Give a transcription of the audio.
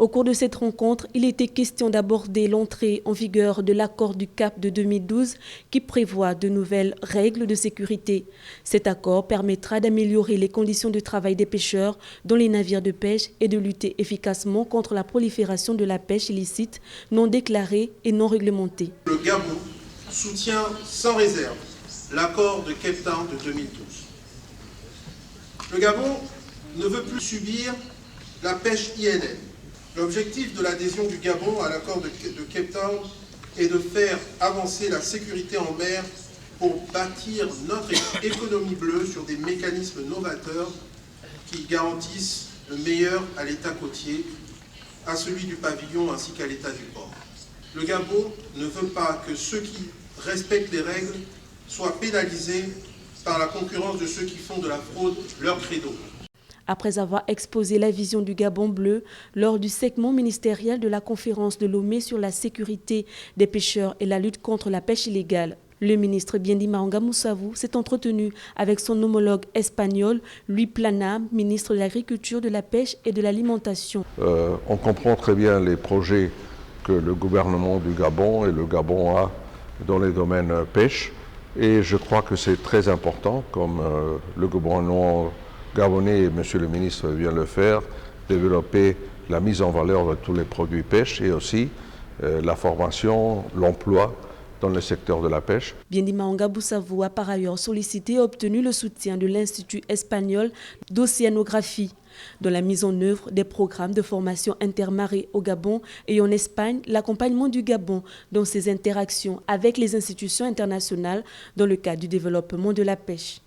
Au cours de cette rencontre, il était question d'aborder l'entrée en vigueur de l'accord du Cap de 2012 qui prévoit de nouvelles règles de sécurité. Cet accord permettra d'améliorer les conditions de travail des pêcheurs dans les navires de pêche et de lutter efficacement contre la prolifération de la pêche illicite, non déclarée et non réglementée. Le Gabon soutient sans réserve l'accord de Cape Town de 2012. Le Gabon ne veut plus subir la pêche INN. L'objectif de l'adhésion du Gabon à l'accord de Cape Town est de faire avancer la sécurité en mer pour bâtir notre économie bleue sur des mécanismes novateurs qui garantissent le meilleur à l'État côtier, à celui du pavillon ainsi qu'à l'État du port. Le Gabon ne veut pas que ceux qui respectent les règles soient pénalisés par la concurrence de ceux qui font de la fraude leur credo. Après avoir exposé la vision du Gabon bleu lors du segment ministériel de la conférence de Lomé sur la sécurité des pêcheurs et la lutte contre la pêche illégale, le ministre Biendi Mahanga Moussavou s'est entretenu avec son homologue espagnol, Luis Plana, ministre de l'Agriculture, de la Pêche et de l'Alimentation. On comprend très bien les projets que le gouvernement du Gabon et le Gabon a dans les domaines pêche. Et je crois que c'est très important, comme le gouvernement gabonais et monsieur le ministre vient le faire, développer la mise en valeur de tous les produits pêche et aussi la formation, l'emploi dans le secteur de la pêche. Biendi Mahanga Moussavou a par ailleurs sollicité et obtenu le soutien de l'Institut espagnol d'océanographie dans la mise en œuvre des programmes de formation intermarée au Gabon et en Espagne, l'accompagnement du Gabon dans ses interactions avec les institutions internationales dans le cadre du développement de la pêche.